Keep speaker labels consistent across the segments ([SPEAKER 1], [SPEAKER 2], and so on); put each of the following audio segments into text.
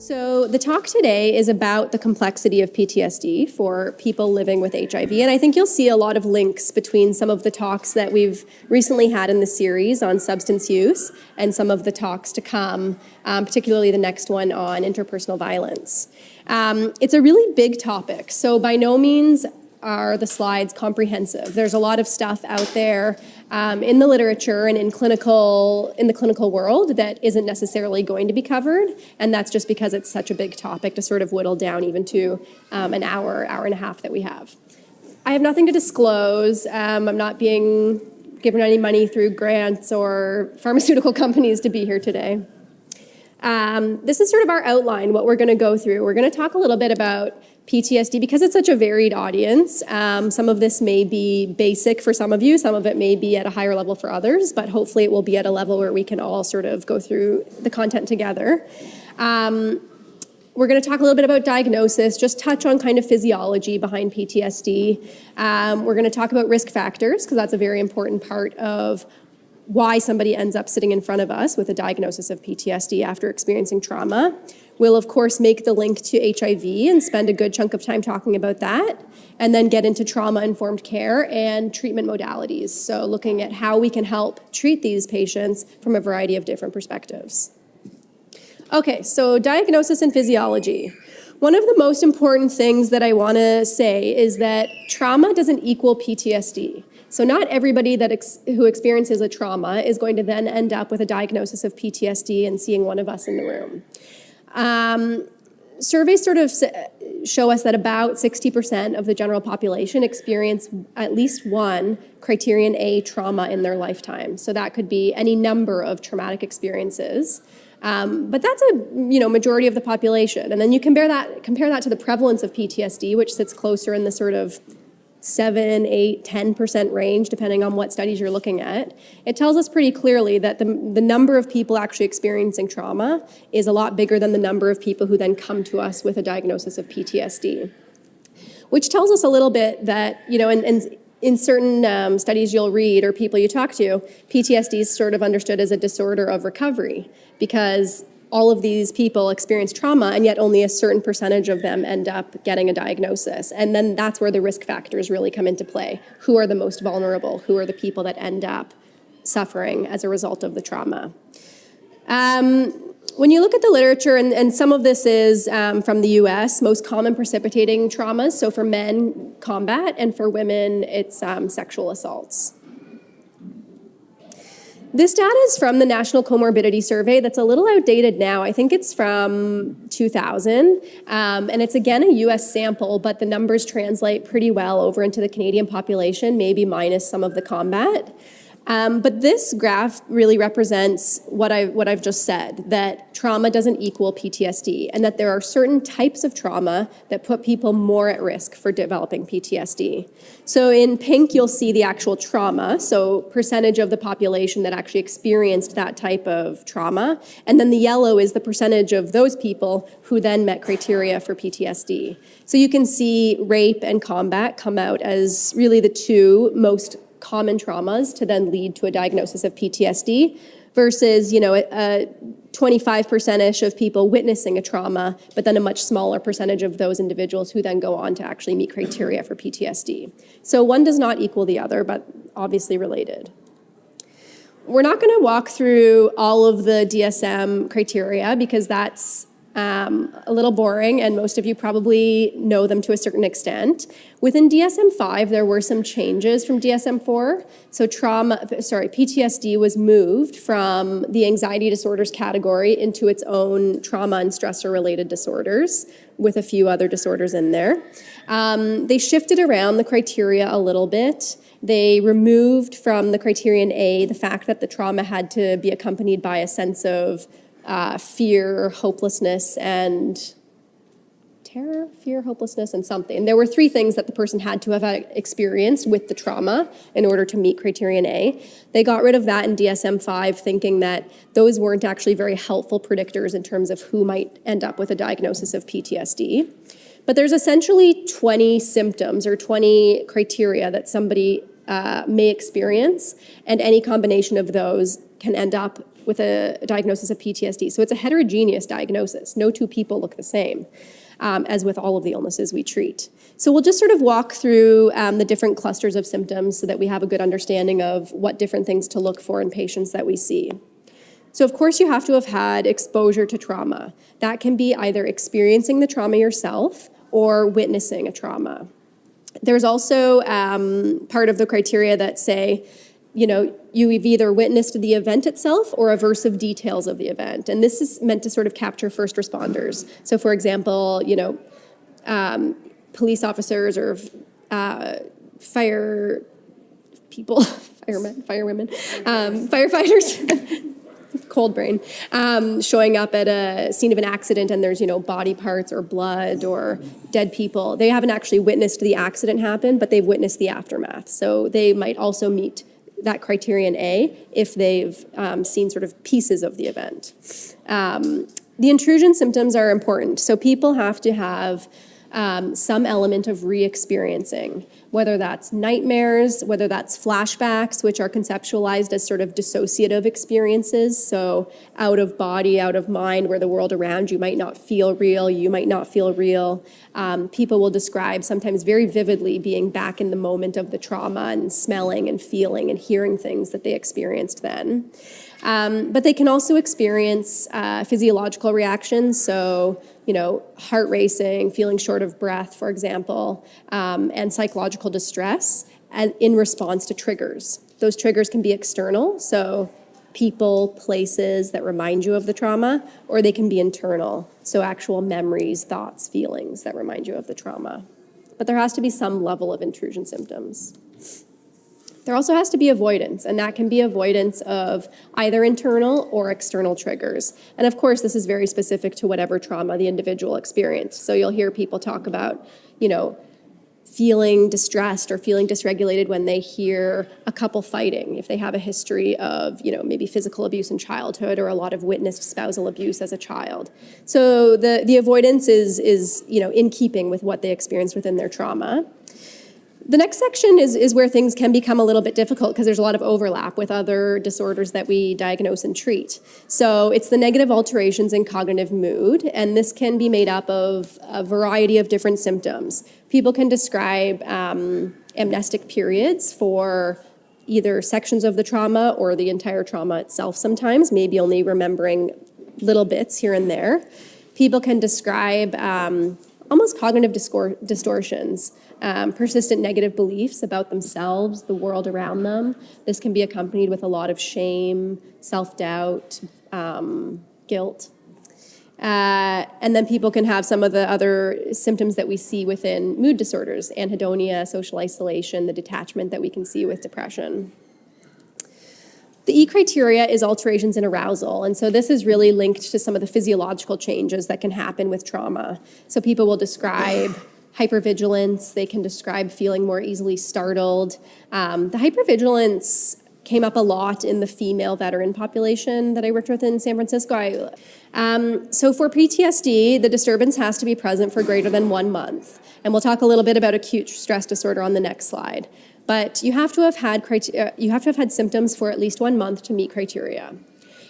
[SPEAKER 1] So the talk today is about the complexity of PTSD for people living with HIV, and I think you'll see a lot of links between some of the talks that we've recently had in the series on substance use and some of the talks to come, particularly the next one on interpersonal violence. It's a really big topic, so by no means are the slides comprehensive. There's a lot of stuff out there in the literature and in the clinical world that isn't necessarily going to be covered, and that's just because it's such a big topic to sort of whittle down even to an hour and a half that we have. I have nothing to disclose. I'm not being given any money through grants or pharmaceutical companies to be here today. This is sort of our outline, what we're going to go through. We're going to talk a little bit about PTSD because it's such a varied audience. Some of this may be basic for some of you, some of it may be at a higher level for others, but hopefully it will be at a level where we can all sort of go through the content together. We're going to talk a little bit about diagnosis, just touch on kind of physiology behind PTSD. We're going to talk about risk factors because that's a very important part of why somebody ends up sitting in front of us with a diagnosis of PTSD after experiencing trauma. We'll, of course, make the link to HIV and spend a good chunk of time talking about that, and then get into trauma-informed care and treatment modalities, so looking at how we can help treat these patients from a variety of different perspectives. Okay, so diagnosis and physiology. One of the most important things that I want to say is that trauma doesn't equal PTSD. So not everybody who experiences a trauma is going to then end up with a diagnosis of PTSD and seeing one of us in the room. Surveys sort of show us that about 60% of the general population experience at least one criterion A trauma in their lifetime. So that could be any number of traumatic experiences. But that's a majority of the population. And then you compare that to the prevalence of PTSD, which sits closer in the sort of 7, 8, 10% range, depending on what studies you're looking at. It tells us pretty clearly that the number of people actually experiencing trauma is a lot bigger than the number of people who then come to us with a diagnosis of PTSD. Which tells us a little bit that, in certain studies you'll read or people you talk to, PTSD is sort of understood as a disorder of recovery because all of these people experience trauma, and yet only a certain percentage of them end up getting a diagnosis. And then that's where the risk factors really come into play. Who are the most vulnerable? Who are the people that end up suffering as a result of the trauma? When you look at the literature, and some of this is from the US, most common precipitating traumas, so for men, combat, and for women, it's sexual assaults. This data is from the National Comorbidity Survey that's a little outdated now. I think it's from 2000, and it's again a US sample, but the numbers translate pretty well over into the Canadian population, maybe minus some of the combat. But this graph really represents what I've just said, that trauma doesn't equal PTSD, and that there are certain types of trauma that put people more at risk for developing PTSD. So in pink, you'll see the actual trauma, so percentage of the population that actually experienced that type of trauma, and then the yellow is the percentage of those people who then met criteria for PTSD. So you can see rape and combat come out as really the two most common traumas to then lead to a diagnosis of PTSD versus, a 25%-ish of people witnessing a trauma, but then a much smaller percentage of those individuals who then go on to actually meet criteria for PTSD. So one does not equal the other, but obviously related. We're not going to walk through all of the DSM criteria because that's a little boring, and most of you probably know them to a certain extent. Within DSM-5, there were some changes from DSM-4. So PTSD was moved from the anxiety disorders category into its own trauma and stressor-related disorders, with a few other disorders in there. They shifted around the criteria a little bit. They removed from the criterion A the fact that the trauma had to be accompanied by a sense of fear, hopelessness, and terror, fear, hopelessness, and something. There were three things that the person had to have experienced with the trauma in order to meet criterion A. They got rid of that in DSM-5, thinking that those weren't actually very helpful predictors in terms of who might end up with a diagnosis of PTSD. But there's essentially 20 symptoms or 20 criteria that somebody may experience, and any combination of those can end up with a diagnosis of PTSD. So it's a heterogeneous diagnosis. No two people look the same, as with all of the illnesses we treat. So we'll just sort of walk through the different clusters of symptoms so that we have a good understanding of what different things to look for in patients that we see. So of course you have to have had exposure to trauma. That can be either experiencing the trauma yourself or witnessing a trauma. There's also part of the criteria that say, you've either witnessed the event itself or aversive details of the event. And this is meant to sort of capture first responders. So for example, police officers or fire people, firewomen, firefighters, cold brain, showing up at a scene of an accident and there's, body parts or blood or dead people. They haven't actually witnessed the accident happen, but they've witnessed the aftermath. So they might also meet that criterion A if they've seen sort of pieces of the event. The intrusion symptoms are important. So people have to have some element of re-experiencing, whether that's nightmares, whether that's flashbacks, which are conceptualized as sort of dissociative experiences, so out of body, out of mind, where the world around you might not feel real, you might not feel real. People will describe sometimes very vividly being back in the moment of the trauma and smelling and feeling and hearing things that they experienced then. But they can also experience physiological reactions, so heart racing, feeling short of breath, for example, and psychological distress in response to triggers. Those triggers can be external, so people, places that remind you of the trauma, or they can be internal, so actual memories, thoughts, feelings that remind you of the trauma. But there has to be some level of intrusion symptoms. There also has to be avoidance, and that can be avoidance of either internal or external triggers. And of course, this is very specific to whatever trauma the individual experienced. So you'll hear people talk about, feeling distressed or feeling dysregulated when they hear a couple fighting, if they have a history of, maybe physical abuse in childhood or a lot of witnessed spousal abuse as a child. So the avoidance is in keeping with what they experienced within their trauma. The next section is where things can become a little bit difficult because there's a lot of overlap with other disorders that we diagnose and treat. So it's the negative alterations in cognitive mood, and this can be made up of a variety of different symptoms. People can describe amnestic periods for either sections of the trauma or the entire trauma itself sometimes, maybe only remembering little bits here and there. People can describe almost cognitive distortions, persistent negative beliefs about themselves, the world around them. This can be accompanied with a lot of shame, self-doubt, guilt. And then people can have some of the other symptoms that we see within mood disorders, anhedonia, social isolation, the detachment that we can see with depression. The E criteria is alterations in arousal, and so this is really linked to some of the physiological changes that can happen with trauma. So people will describe hypervigilance, they can describe feeling more easily startled. The hypervigilance came up a lot in the female veteran population that I worked with in San Francisco. So for PTSD, the disturbance has to be present for greater than 1 month. And we'll talk a little bit about acute stress disorder on the next slide. But you have to have had symptoms for at least 1 month to meet criteria.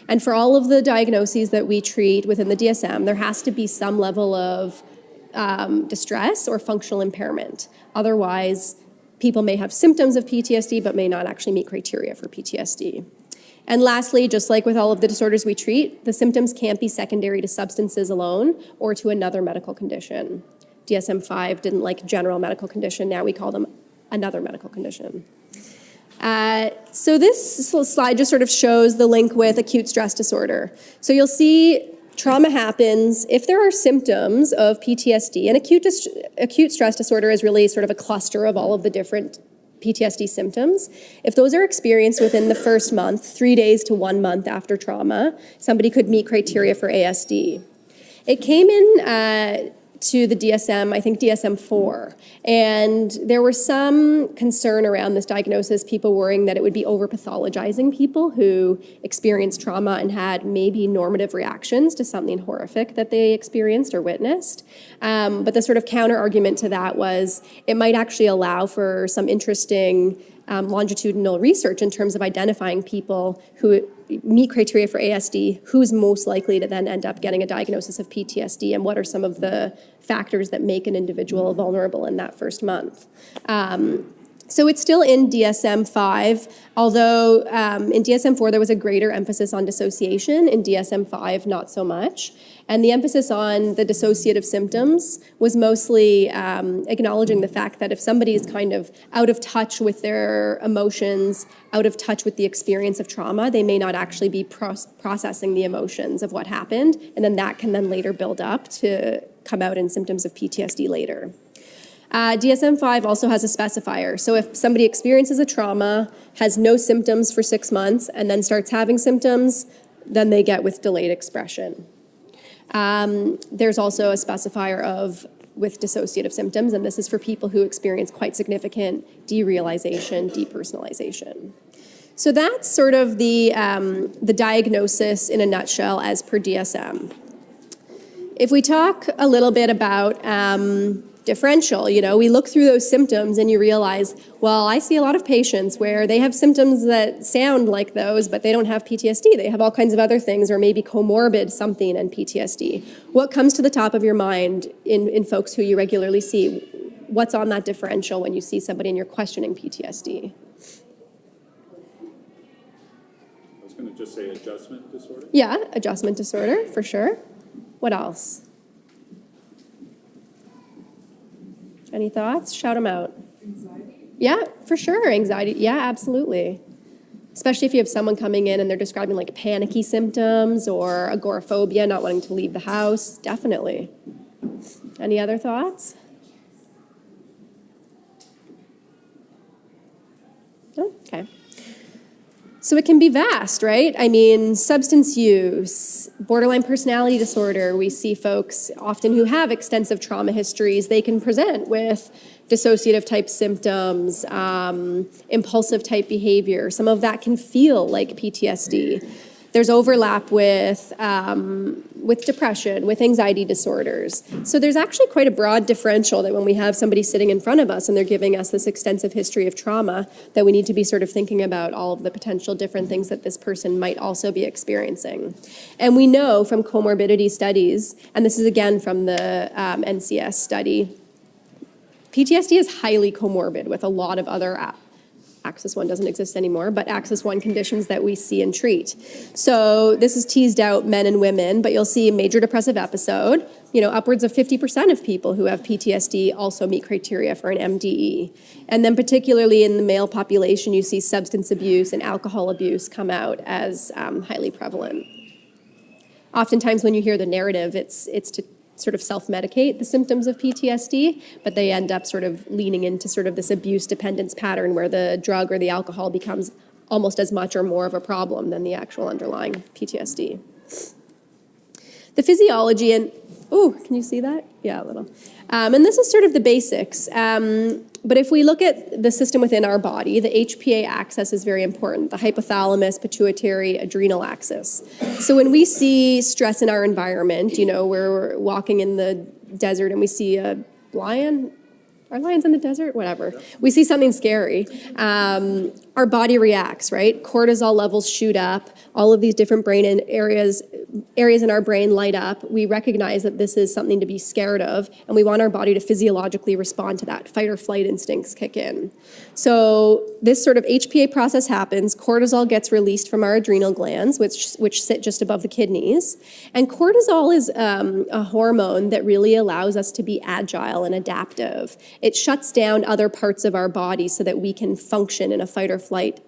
[SPEAKER 1] And for all of the diagnoses that we treat within the DSM, there has to be some level of distress or functional impairment. Otherwise, people may have symptoms of PTSD but may not actually meet criteria for PTSD. And lastly, just like with all of the disorders we treat, the symptoms can't be secondary to substances alone or to another medical condition. DSM-5 didn't like general medical condition, now we call them another medical condition. So this slide just sort of shows the link with acute stress disorder. So you'll see trauma happens if there are symptoms of PTSD, and acute stress disorder is really sort of a cluster of all of the different PTSD symptoms. If those are experienced within the first month, 3 days to 1 month after trauma, somebody could meet criteria for ASD. It came in to the DSM, I think DSM-4, and there was some concern around this diagnosis, people worrying that it would be over-pathologizing people who experienced trauma and had maybe normative reactions to something horrific that they experienced or witnessed. But the sort of counter-argument to that was it might actually allow for some interesting longitudinal research in terms of identifying people who meet criteria for ASD, who's most likely to then end up getting a diagnosis of PTSD, and what are some of the factors that make an individual vulnerable in that first month. So it's still in DSM-5, although in DSM-4 there was a greater emphasis on dissociation, in DSM-5 not so much. And the emphasis on the dissociative symptoms was mostly acknowledging the fact that if somebody is kind of out of touch with their emotions, out of touch with the experience of trauma, they may not actually be processing the emotions of what happened, and then that can then later build up to come out in symptoms of PTSD later. DSM-5 also has a specifier. So if somebody experiences a trauma, has no symptoms for 6 months, and then starts having symptoms, then they get with delayed expression. There's also a specifier of with dissociative symptoms, and this is for people who experience quite significant derealization, depersonalization. So that's sort of the diagnosis in a nutshell as per DSM. If we talk a little bit about differential, we look through those symptoms and you realize, well, I see a lot of patients where they have symptoms that sound like those, but they don't have PTSD. They have all kinds of other things, or maybe comorbid something and PTSD. What comes to the top of your mind in folks who you regularly see? What's on that differential when you see somebody and you're questioning PTSD?
[SPEAKER 2] I was going to just say adjustment disorder.
[SPEAKER 1] Yeah, adjustment disorder, for sure. What else? Any thoughts? Shout them out.
[SPEAKER 3] Anxiety?
[SPEAKER 1] Yeah, for sure. Anxiety. Yeah, absolutely. Especially if you have someone coming in and they're describing like panicky symptoms or agoraphobia, not wanting to leave the house. Definitely. Any other thoughts? Oh, okay. So it can be vast, right? I mean, substance use, borderline personality disorder. We see folks often who have extensive trauma histories. They can present with dissociative type symptoms, impulsive type behavior. Some of that can feel like PTSD. There's overlap with depression, with anxiety disorders. So there's actually quite a broad differential that when we have somebody sitting in front of us and they're giving us this extensive history of trauma, that we need to be sort of thinking about all of the potential different things that this person might also be experiencing. And we know from comorbidity studies, and this is again from the NCS study, PTSD is highly comorbid with a lot of other Axis 1 doesn't exist anymore, but Axis 1 conditions that we see and treat. So this is teased out men and women, but you'll see a major depressive episode. Upwards of 50% of people who have PTSD also meet criteria for an MDE. And then particularly in the male population, you see substance abuse and alcohol abuse come out as highly prevalent. Oftentimes when you hear the narrative, it's to sort of self-medicate the symptoms of PTSD, but they end up sort of leaning into sort of this abuse dependence pattern where the drug or the alcohol becomes almost as much or more of a problem than the actual underlying PTSD. The physiology and, can you see that? Yeah, a little. And this is sort of the basics. But if we look at the system within our body, the HPA axis is very important, the hypothalamus, pituitary, adrenal axis. So when we see stress in our environment, we're walking in the desert and we see a lion. Are lions in the desert? Whatever. We see something scary. Our body reacts, right? Cortisol levels shoot up. All of these different brain areas in our brain light up. We recognize that this is something to be scared of, and we want our body to physiologically respond to that. Fight or flight instincts kick in. So this sort of HPA process happens. Cortisol gets released from our adrenal glands, which sit just above the kidneys. And cortisol is a hormone that really allows us to be agile and adaptive. It shuts down other parts of our body so that we can function in a fight or flight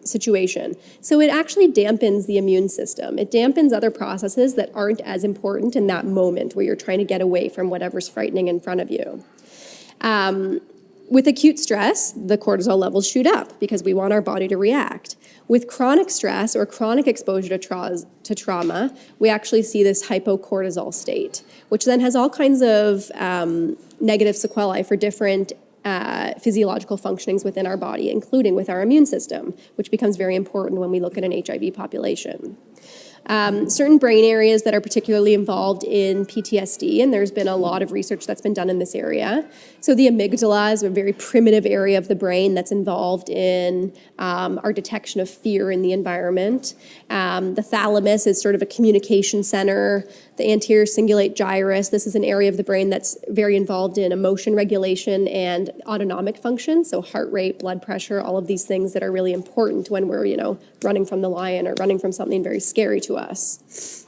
[SPEAKER 1] situation. So it actually dampens the immune system. It dampens other processes that aren't as important in that moment where you're trying to get away from whatever's frightening in front of you. With acute stress, the cortisol levels shoot up because we want our body to react. With chronic stress or chronic exposure to trauma, we actually see this hypocortisol state, which then has all kinds of negative sequelae for different physiological functionings within our body, including with our immune system, which becomes very important when we look at an HIV population. Certain brain areas that are particularly involved in PTSD, and there's been a lot of research that's been done in this area. So the amygdala is a very primitive area of the brain that's involved in our detection of fear in the environment. The thalamus is sort of a communication center. The anterior cingulate gyrus, this is an area of the brain that's very involved in emotion regulation and autonomic function, so heart rate, blood pressure, all of these things that are really important when we're, running from the lion or running from something very scary to us.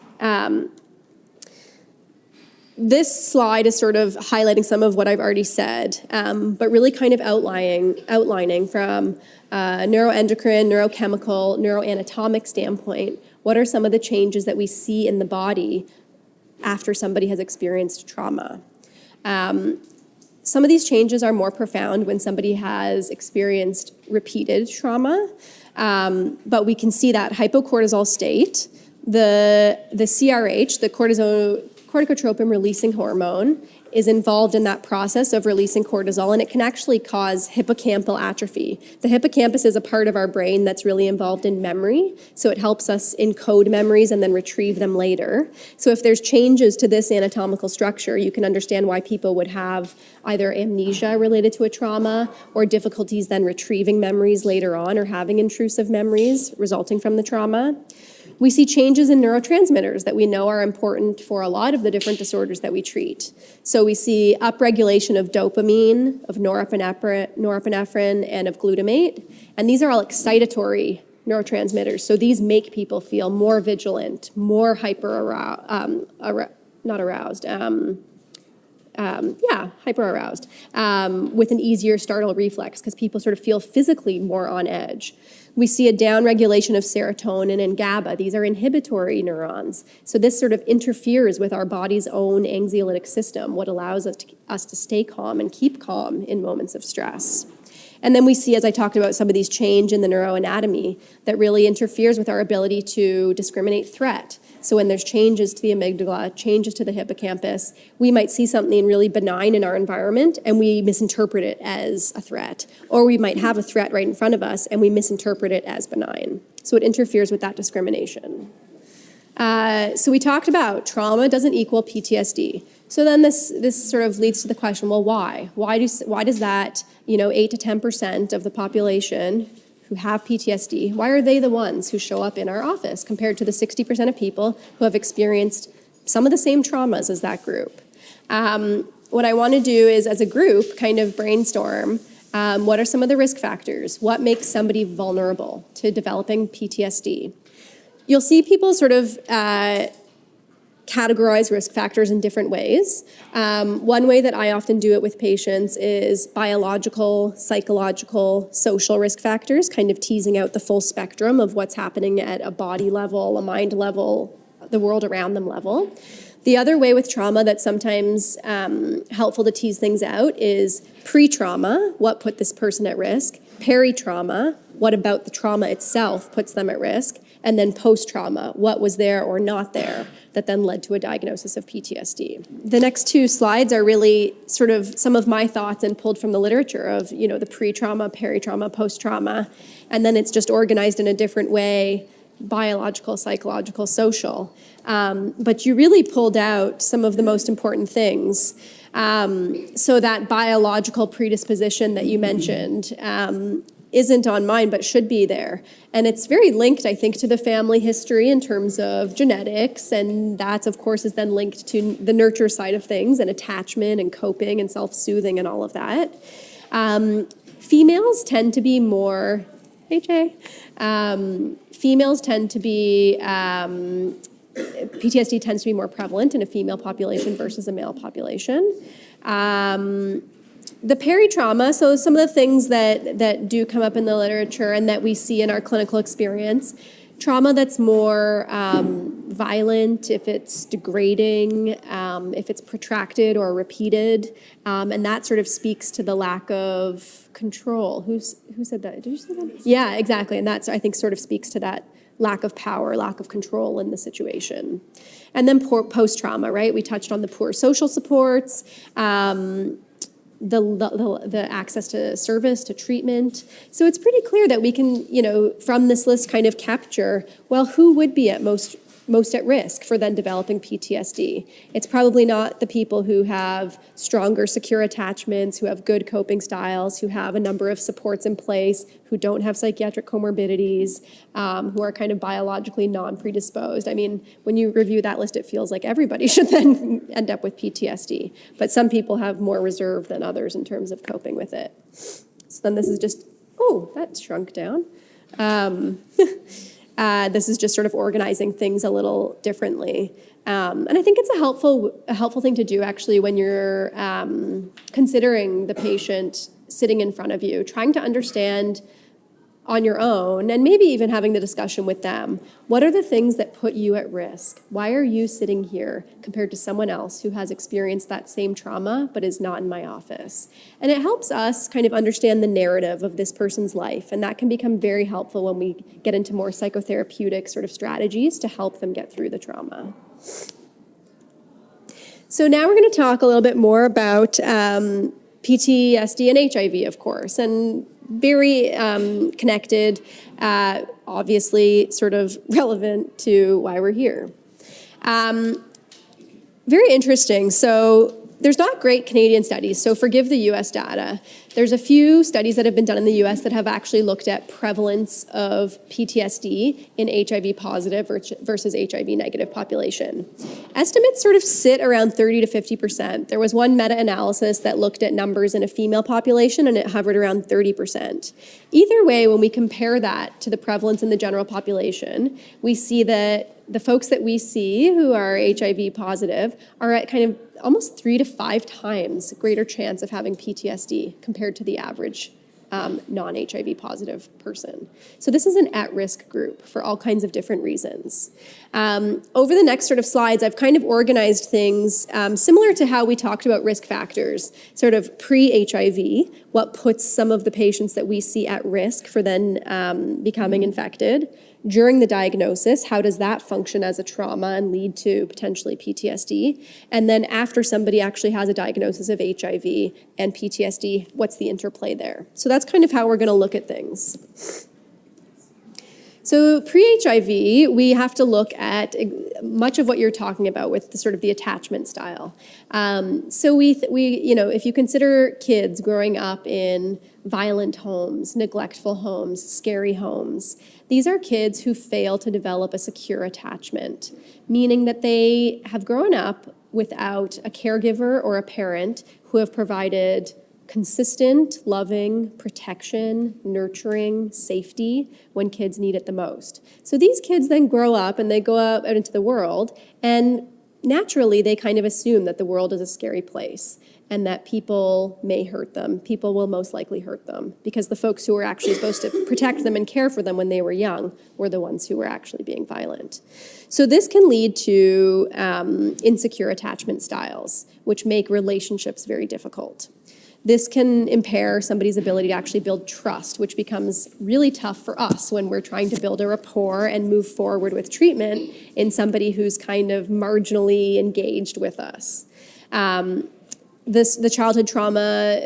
[SPEAKER 1] This slide is sort of highlighting some of what I've already said, but really kind of outlining from a neuroendocrine, neurochemical, neuroanatomic standpoint, what are some of the changes that we see in the body after somebody has experienced trauma. Some of these changes are more profound when somebody has experienced repeated trauma, but we can see that hypocortisol state, the CRH, the corticotropin-releasing hormone, is involved in that process of releasing cortisol, and it can actually cause hippocampal atrophy. The hippocampus is a part of our brain that's really involved in memory, so it helps us encode memories and then retrieve them later. So if there's changes to this anatomical structure, you can understand why people would have either amnesia related to a trauma or difficulties then retrieving memories later on or having intrusive memories resulting from the trauma. We see changes in neurotransmitters that we know are important for a lot of the different disorders that we treat. So we see upregulation of dopamine, of norepinephrine, and of glutamate. And these are all excitatory neurotransmitters. So these make people feel more vigilant, more hyper-aroused, with an easier startle reflex because people sort of feel physically more on edge. We see a downregulation of serotonin and GABA. These are inhibitory neurons. So this sort of interferes with our body's own anxiolytic system, what allows us to stay calm and keep calm in moments of stress. And then we see, as I talked about, some of these change in the neuroanatomy that really interferes with our ability to discriminate threat. So when there's changes to the amygdala, changes to the hippocampus, we might see something really benign in our environment and we misinterpret it as a threat. Or we might have a threat right in front of us and we misinterpret it as benign. So it interferes with that discrimination. So we talked about trauma doesn't equal PTSD. So then this sort of leads to the question, well, why? Why does that, 8 to 10% of the population who have PTSD, why are they the ones who show up in our office compared to the 60% of people who have experienced some of the same traumas as that group? What I want to do is, as a group, kind of brainstorm, what are some of the risk factors? What makes somebody vulnerable to developing PTSD? You'll see people sort of categorize risk factors in different ways. One way that I often do it with patients is biological, psychological, social risk factors, kind of teasing out the full spectrum of what's happening at a body level, a mind level, the world around them level. The other way with trauma that's sometimes helpful to tease things out is pre-trauma, what put this person at risk, peri-trauma, what about the trauma itself puts them at risk, and then post-trauma, what was there or not there that then led to a diagnosis of PTSD. The next two slides are really sort of some of my thoughts and pulled from the literature of, the pre-trauma, peri-trauma, post-trauma, and then it's just organized in a different way, biological, psychological, social. But you really pulled out some of the most important things. So that biological predisposition that you mentioned isn't on mine, but should be there. And it's very linked, I think, to the family history in terms of genetics, and that, of course, is then linked to the nurture side of things and attachment and coping and self-soothing and all of that. Females tend to be more, females tend to be, PTSD tends to be more prevalent in a female population versus a male population. The peri-trauma, so some of the things that do come up in the literature and that we see in our clinical experience, trauma that's more violent, if it's degrading, if it's protracted or repeated, and that sort of speaks to the lack of control. Who said that? Did you say that? Yeah, exactly, and that, I think, sort of speaks to that lack of power, lack of control in the situation. And then post-trauma, right? We touched on the poor social supports, the access to service, to treatment. So it's pretty clear that we can, from this list kind of capture, well, who would be at most most at risk for then developing PTSD. It's probably not the people who have stronger, secure attachments, who have good coping styles, who have a number of supports in place, who don't have psychiatric comorbidities, who are kind of biologically non-predisposed. I mean, when you review that list, it feels like everybody should then end up with PTSD. But some people have more reserve than others in terms of coping with it. So then this is just, oh, that shrunk down. This is just sort of organizing things a little differently. And I think it's a helpful thing to do actually when you're considering the patient sitting in front of you, trying to understand on your own, and maybe even having the discussion with them. What are the things that put you at risk? Why are you sitting here compared to someone else who has experienced that same trauma but is not in my office? And it helps us kind of understand the narrative of this person's life, and that can become very helpful when we get into more psychotherapeutic sort of strategies to help them get through the trauma. So now we're going to talk a little bit more about PTSD and HIV, of course, and very connected, obviously sort of relevant to why we're here. Very interesting. So there's not great Canadian studies, so forgive the US data. There's a few studies that have been done in the US that have actually looked at prevalence of PTSD in HIV positive versus HIV negative population. Estimates sort of sit around 30 to 50%. There was one meta-analysis that looked at numbers in a female population and it hovered around 30%. Either way, when we compare that to the prevalence in the general population, we see that the folks that we see who are HIV positive are at kind of almost 3 to 5 times greater chance of having PTSD compared to the average non-HIV positive person. So this is an at-risk group for all kinds of different reasons. Over the next sort of slides, I've kind of organized things similar to how we talked about risk factors, sort of pre-HIV, what puts some of the patients that we see at risk for then becoming infected. During the diagnosis, how does that function as a trauma and lead to potentially PTSD? And then after somebody actually has a diagnosis of HIV and PTSD, what's the interplay there? So that's kind of how we're going to look at things. So pre-HIV, we have to look at much of what you're talking about with the sort of the attachment style. So we if you consider kids growing up in violent homes, neglectful homes, scary homes, these are kids who fail to develop a secure attachment, meaning that they have grown up without a caregiver or a parent who have provided consistent, loving, protection, nurturing, safety when kids need it the most. So these kids then grow up and they go out into the world, and naturally they kind of assume that the world is a scary place and that people may hurt them. People will most likely hurt them because the folks who were actually supposed to protect them and care for them when they were young were the ones who were actually being violent. So this can lead to insecure attachment styles, which make relationships very difficult. This can impair somebody's ability to actually build trust, which becomes really tough for us when we're trying to build a rapport and move forward with treatment in somebody who's kind of marginally engaged with us. The childhood trauma,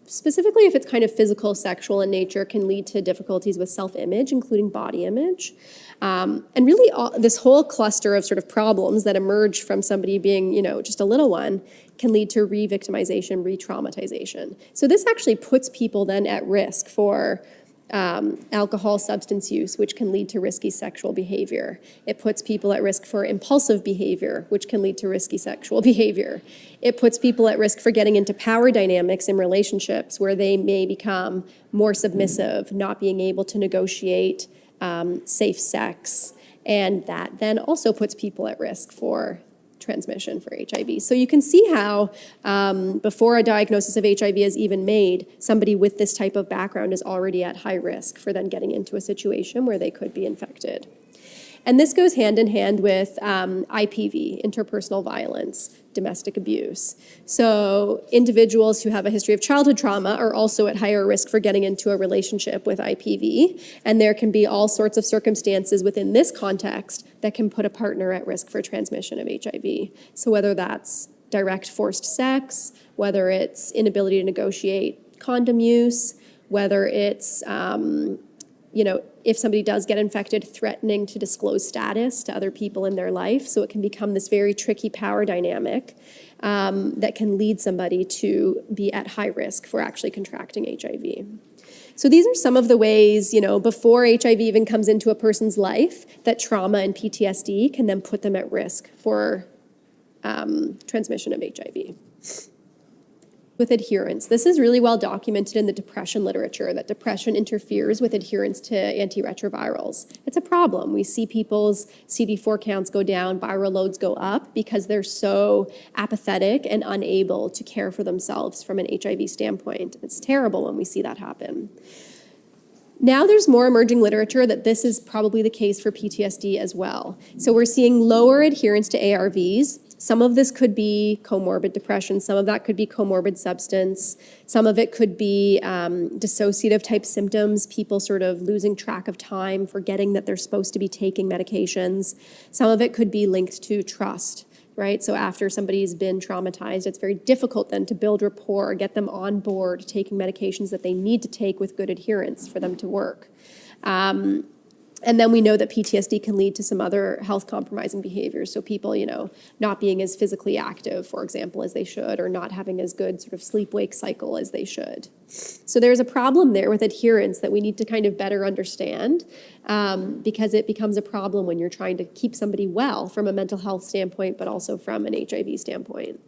[SPEAKER 1] specifically if it's kind of physical, sexual in nature, can lead to difficulties with self-image, including body image. And really this whole cluster of sort of problems that emerge from somebody being, just a little one can lead to re-victimization, re-traumatization. So this actually puts people then at risk for alcohol, substance use, which can lead to risky sexual behavior. It puts people at risk for impulsive behavior, which can lead to risky sexual behavior. It puts people at risk for getting into power dynamics in relationships where they may become more submissive, not being able to negotiate safe sex, and that then also puts people at risk for transmission for HIV. So you can see how before a diagnosis of HIV is even made, somebody with this type of background is already at high risk for then getting into a situation where they could be infected. And this goes hand in hand with IPV, interpersonal violence, domestic abuse. So individuals who have a history of childhood trauma are also at higher risk for getting into a relationship with IPV. And there can be all sorts of circumstances within this context that can put a partner at risk for transmission of HIV. So whether that's direct forced sex, whether it's inability to negotiate condom use, whether it's if somebody does get infected, threatening to disclose status to other people in their life. So it can become this very tricky power dynamic that can lead somebody to be at high risk for actually contracting HIV. So these are some of the ways, before HIV even comes into a person's life, that trauma and PTSD can then put them at risk for transmission of HIV. With adherence, this is really well documented in the depression literature, that depression interferes with adherence to antiretrovirals. It's a problem. We see people's CD4 counts go down, viral loads go up, because they're so apathetic and unable to care for themselves from an HIV standpoint. It's terrible when we see that happen. Now there's more emerging literature that this is probably the case for PTSD as well. So we're seeing lower adherence to ARVs. Some of this could be comorbid depression. Some of that could be comorbid substance. Some of it could be dissociative type symptoms, people sort of losing track of time, forgetting that they're supposed to be taking medications. Some of it could be linked to trust, right? So after somebody's been traumatized, it's very difficult then to build rapport, get them on board taking medications that they need to take with good adherence for them to work. And then we know that PTSD can lead to some other health compromising behaviors. So people, not being as physically active, for example, as they should, or not having as good sort of sleep-wake cycle as they should. So there's a problem there with adherence that we need to kind of better understand, because it becomes a problem when you're trying to keep somebody well from a mental health standpoint, but also from an HIV standpoint.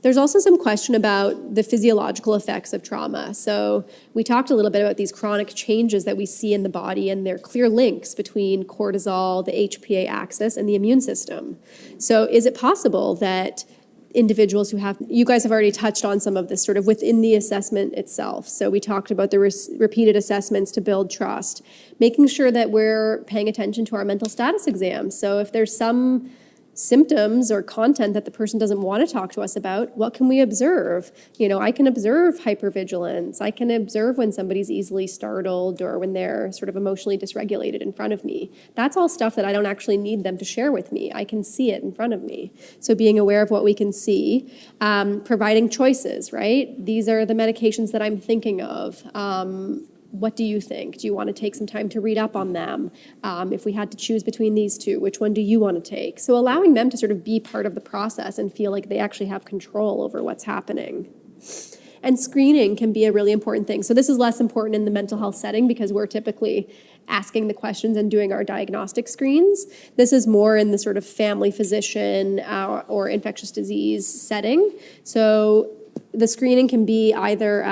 [SPEAKER 1] There's also some question about the physiological effects of trauma. So we talked a little bit about these chronic changes that we see in the body, and there are clear links between cortisol, the HPA axis, and the immune system. So is it possible that individuals who have, you guys have already touched on some of this sort of within the assessment itself. So we talked about the repeated assessments to build trust, making sure that we're paying attention to our mental status exams. So if there's some symptoms or content that the person doesn't want to talk to us about, what can we observe? I can observe hypervigilance. I can observe when somebody's easily startled or when they're sort of emotionally dysregulated in front of me. That's all stuff that I don't actually need them to share with me. I can see it in front of me. So being aware of what we can see, providing choices, right? These are the medications that I'm thinking of. What do you think? Do you want to take some time to read up on them? If we had to choose between these two, which one do you want to take? So allowing them to sort of be part of the process and feel like they actually have control over what's happening. And screening can be a really important thing. So this is less important in the mental health setting because we're typically asking the questions and doing our diagnostic screens. This is more in the sort of family physician or infectious disease setting. So the screening can be either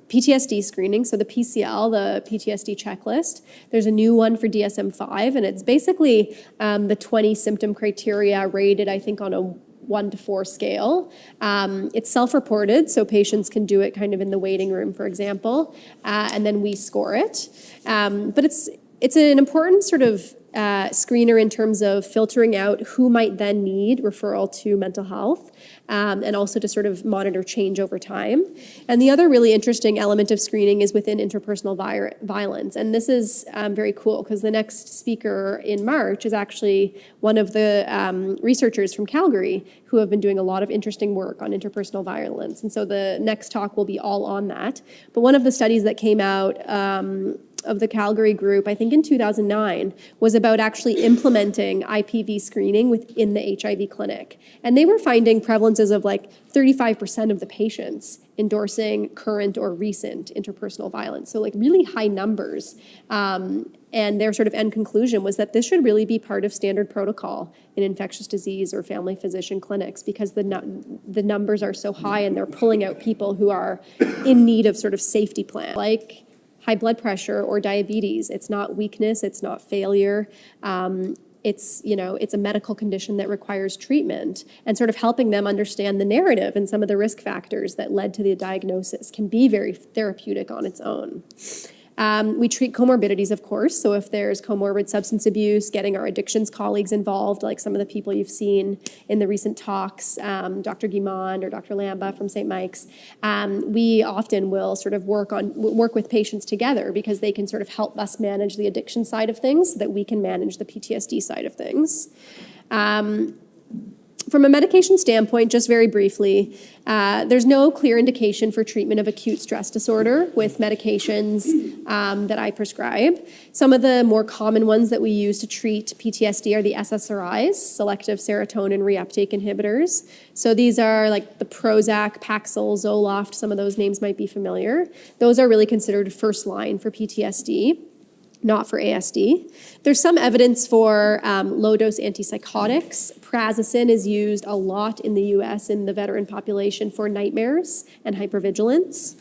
[SPEAKER 1] PTSD screening, so the PCL, the PTSD checklist. There's a new one for DSM-5, and it's basically the 20 symptom criteria rated, I think, on a 1 to 4 scale. It's self-reported, so patients can do it kind of in the waiting room, for example, and then we score it. But it's an important sort of screener in terms of filtering out who might then need referral to mental health, and also to sort of monitor change over time. And the other really interesting element of screening is within interpersonal violence. And this is very cool because the next speaker in March is actually one of the researchers from Calgary who have been doing a lot of interesting work on interpersonal violence. And so the next talk will be all on that. But one of the studies that came out of the Calgary group, I think in 2009, was about actually implementing IPV screening within the HIV clinic. And they were finding prevalences of like 35% of the patients endorsing current or recent interpersonal violence. So like really high numbers. And their sort of end conclusion was that this should really be part of standard protocol in infectious disease or family physician clinics because the numbers are so high and they're pulling out people who are in need of sort of safety plan. Like high blood pressure or diabetes. It's not weakness, it's not failure. It's a medical condition that requires treatment, and sort of helping them understand the narrative and some of the risk factors that led to the diagnosis can be very therapeutic on its own. We treat comorbidities, of course, so if there's comorbid substance abuse, getting our addictions colleagues involved, like some of the people you've seen in the recent talks, Dr. Guimond or Dr. Lamba from St. Mike's, we often will sort of work with patients together because they can sort of help us manage the addiction side of things so that we can manage the PTSD side of things. From a medication standpoint, just very briefly, there's no clear indication for treatment of acute stress disorder with medications that I prescribe. Some of the more common ones that we use to treat PTSD are the SSRIs, selective serotonin reuptake inhibitors. So these are like the Prozac, Paxil, Zoloft, some of those names might be familiar. Those are really considered first line for PTSD. Not for ASD. There's some evidence for low-dose antipsychotics. Prazosin is used a lot in the US in the veteran population for nightmares and hypervigilance.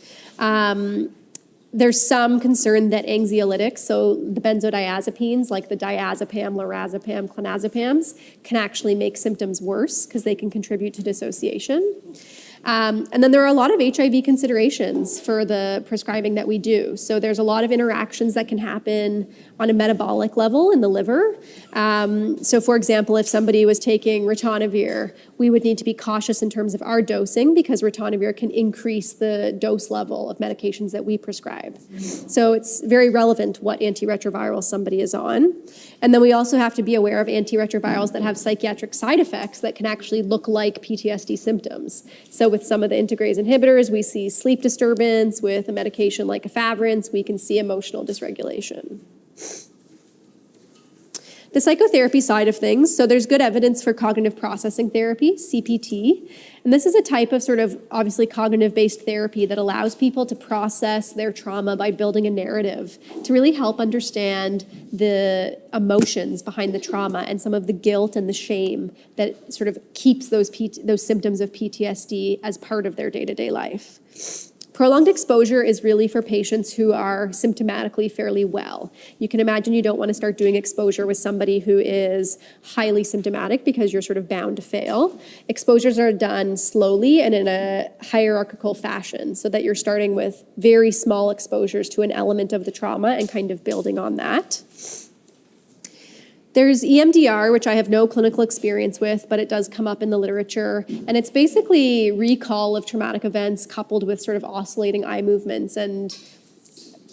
[SPEAKER 1] There's some concern that anxiolytics, so the benzodiazepines like the diazepam, lorazepam, clonazepams, can actually make symptoms worse because they can contribute to dissociation. And then there are a lot of HIV considerations for the prescribing that we do. So there's a lot of interactions that can happen on a metabolic level in the liver. So for example, if somebody was taking ritonavir, we would need to be cautious in terms of our dosing because ritonavir can increase the dose level of medications that we prescribe. So it's very relevant what antiretroviral somebody is on. And then we also have to be aware of antiretrovirals that have psychiatric side effects that can actually look like PTSD symptoms. So with some of the integrase inhibitors, we see sleep disturbance. With a medication like efavirenz, we can see emotional dysregulation. The psychotherapy side of things, so there's good evidence for cognitive processing therapy, CPT, and this is a type of sort of obviously cognitive-based therapy that allows people to process their trauma by building a narrative to really help understand the emotions behind the trauma and some of the guilt and the shame that sort of keeps those symptoms of PTSD as part of their day-to-day life. Prolonged exposure is really for patients who are symptomatically fairly well. You can imagine you don't want to start doing exposure with somebody who is highly symptomatic because you're sort of bound to fail. Exposures are done slowly and in a hierarchical fashion so that you're starting with very small exposures to an element of the trauma and kind of building on that. There's EMDR, which I have no clinical experience with, but it does come up in the literature. And it's basically recall of traumatic events coupled with sort of oscillating eye movements. And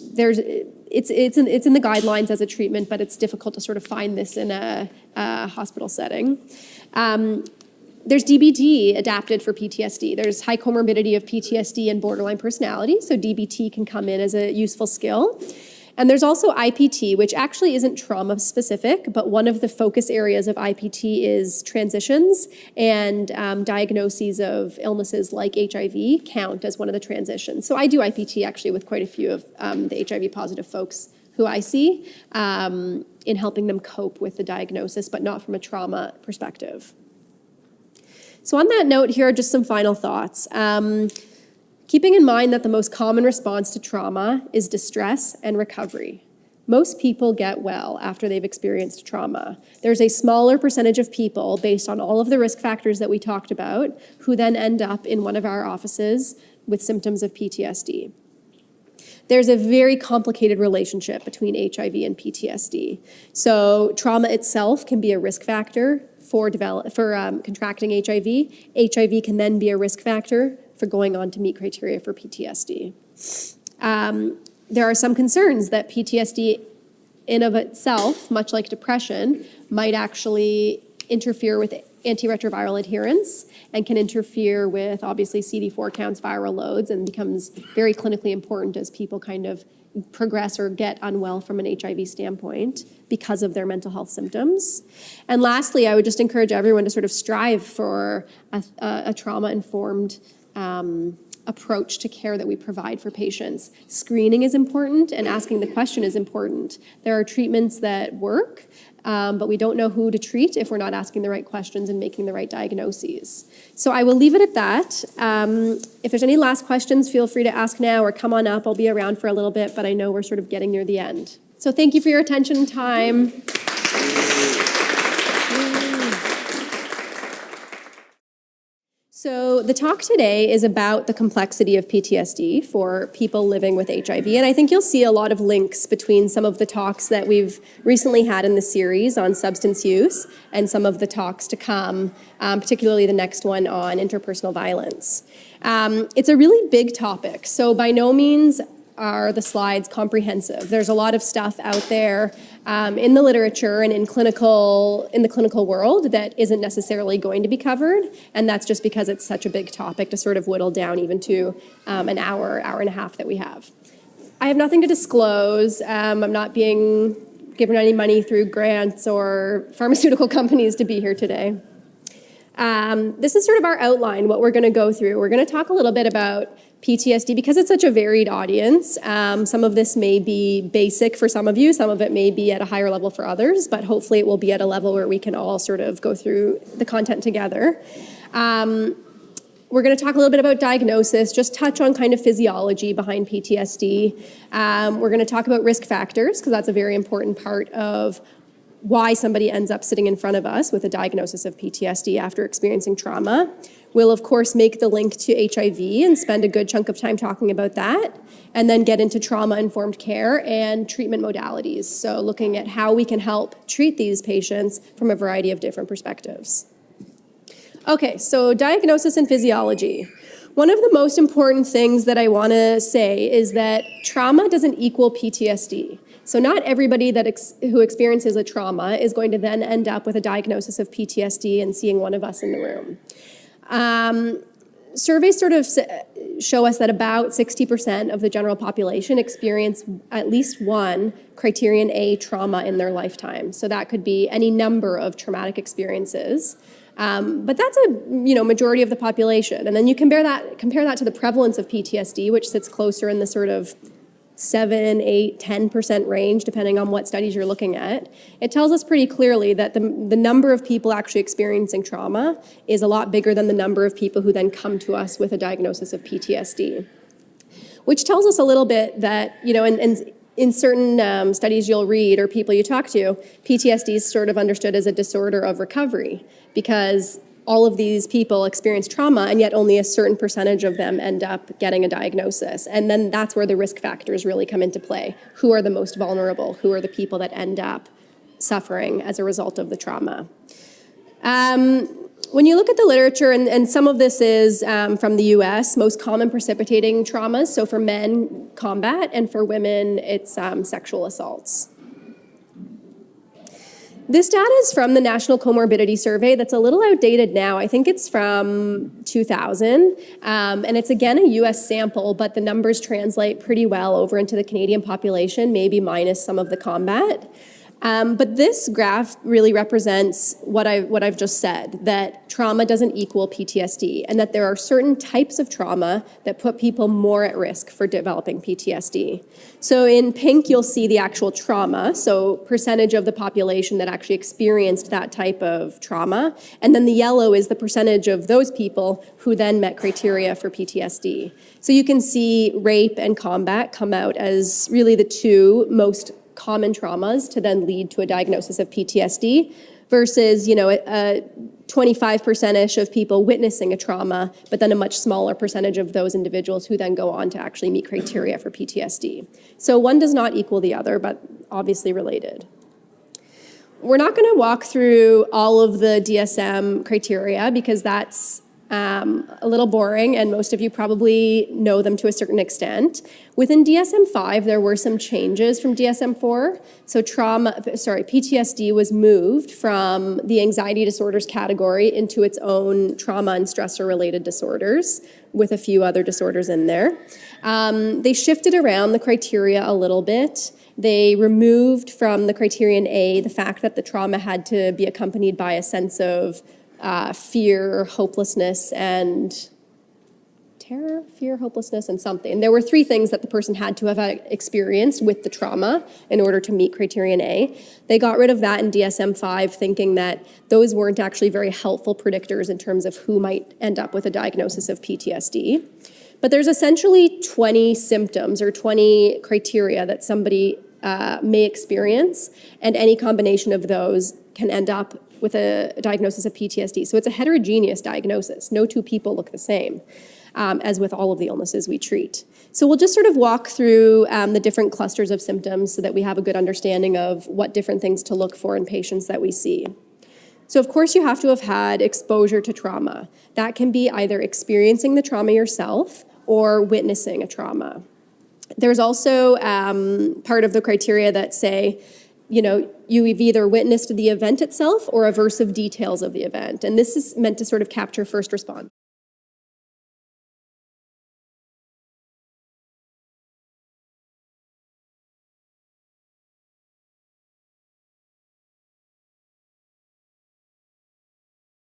[SPEAKER 1] it's in the guidelines as a treatment, but it's difficult to sort of find this in a hospital setting. There's DBT adapted for PTSD. There's high comorbidity of PTSD and borderline personality, so DBT can come in as a useful skill. And there's also IPT, which actually isn't trauma specific, but one of the focus areas of IPT is transitions, and diagnoses of illnesses like HIV count as one of the transitions. So I do IPT actually with quite a few of the HIV positive folks who I see in helping them cope with the diagnosis, but not from a trauma perspective. So on that note, here are just some final thoughts. Keeping in mind that the most common response to trauma is distress and recovery. Most people get well after they've experienced trauma. There's a smaller percentage of people, based on all of the risk factors that we talked about, who then end up in one of our offices with symptoms of PTSD. There's a very complicated relationship between HIV and PTSD. So trauma itself can be a risk factor for contracting HIV. HIV can then be a risk factor for going on to meet criteria for PTSD. There are some concerns that PTSD in of itself, much like depression, might actually interfere with antiretroviral adherence and can interfere with obviously CD4 counts, viral loads, and becomes very clinically important as people kind of progress or get unwell from an HIV standpoint because of their mental health symptoms. And lastly, I would just encourage everyone to sort of strive for a trauma-informed approach to care that we provide for patients. Screening is important and asking the question is important. There are treatments that work, but we don't know who to treat if we're not asking the right questions and making the right diagnoses. So I will leave it at that. If there's any last questions, feel free to ask now or come on up. I'll be around for a little bit, but I know we're sort of getting near the end. So thank you for your attention and time. So the talk today is about the complexity of PTSD for people living with HIV, and I think you'll see a lot of links between some of the talks that we've recently had in the series on substance use and some of the talks to come, particularly the next one on interpersonal violence. It's a really big topic, so by no means are the slides comprehensive. There's a lot of stuff out there in the literature and in the clinical world that isn't necessarily going to be covered, and that's just because it's such a big topic to sort of whittle down even to an hour and a half that we have. I have nothing to disclose. I'm not being given any money through grants or pharmaceutical companies to be here today. This is sort of our outline, what we're going to go through. We're going to talk a little bit about PTSD because it's such a varied audience. Some of this may be basic for some of you, some of it may be at a higher level for others, but hopefully it will be at a level where we can all sort of go through the content together. We're going to talk a little bit about diagnosis, just touch on kind of physiology behind PTSD. We're going to talk about risk factors because that's a very important part of why somebody ends up sitting in front of us with a diagnosis of PTSD after experiencing trauma. We'll, of course, make the link to HIV and spend a good chunk of time talking about that, and then get into trauma-informed care and treatment modalities, so looking at how we can help treat these patients from a variety of different perspectives. Okay, so diagnosis and physiology. One of the most important things that I want to say is that trauma doesn't equal PTSD. So not everybody who experiences a trauma is going to then end up with a diagnosis of PTSD and seeing one of us in the room. Surveys sort of show us that about 60% of the general population experience at least one criterion A trauma in their lifetime. So that could be any number of traumatic experiences. But that's a majority of the population. And then you compare that to the prevalence of PTSD, which sits closer in the sort of 7, 8, 10% range, depending on what studies you're looking at. It tells us pretty clearly that the number of people actually experiencing trauma is a lot bigger than the number of people who then come to us with a diagnosis of PTSD. Which tells us a little bit that, in certain studies you'll read or people you talk to, PTSD is sort of understood as a disorder of recovery because all of these people experience trauma and yet only a certain percentage of them end up getting a diagnosis. And then that's where the risk factors really come into play. Who are the most vulnerable? Who are the people that end up suffering as a result of the trauma? When you look at the literature, and some of this is from the US, most common precipitating traumas, so for men, combat, and for women, it's sexual assaults. This data is from the National Comorbidity Survey that's a little outdated now. I think it's from 2000, and it's again a US sample, but the numbers translate pretty well over into the Canadian population, maybe minus some of the combat. But this graph really represents what I've just said, that trauma doesn't equal PTSD, and that there are certain types of trauma that put people more at risk for developing PTSD. So in pink, you'll see the actual trauma, so percentage of the population that actually experienced that type of trauma, and then the yellow is the percentage of those people who then met criteria for PTSD. So you can see rape and combat come out as really the two most common traumas to then lead to a diagnosis of PTSD versus, a 25%-ish of people witnessing a trauma, but then a much smaller percentage of those individuals who then go on to actually meet criteria for PTSD. So one does not equal the other, but obviously related. We're not going to walk through all of the DSM criteria because that's a little boring, and most of you probably know them to a certain extent. Within DSM-5, there were some changes from DSM-4. So PTSD was moved from the anxiety disorders category into its own trauma and stressor-related disorders, with a few other disorders in there. They shifted around the criteria a little bit. They removed from the criterion A the fact that the trauma had to be accompanied by a sense of fear, hopelessness, and terror, fear, hopelessness, and something. And there were 3 things that the person had to have experienced with the trauma in order to meet criterion A. They got rid of that in DSM-5, thinking that those weren't actually very helpful predictors in terms of who might end up with a diagnosis of PTSD. But there's essentially 20 symptoms or 20 criteria that somebody may experience, and any combination of those can end up with a diagnosis of PTSD. So it's a heterogeneous diagnosis. No 2 people look the same, as with all of the illnesses we treat. So we'll just sort of walk through the different clusters of symptoms so that we have a good understanding of what different things to look for in patients that we see. So of course you have to have had exposure to trauma. That can be either experiencing the trauma yourself or witnessing a trauma. There's also part of the criteria that say, you've either witnessed the event itself or aversive details of the event. And this is meant to sort of capture first responders.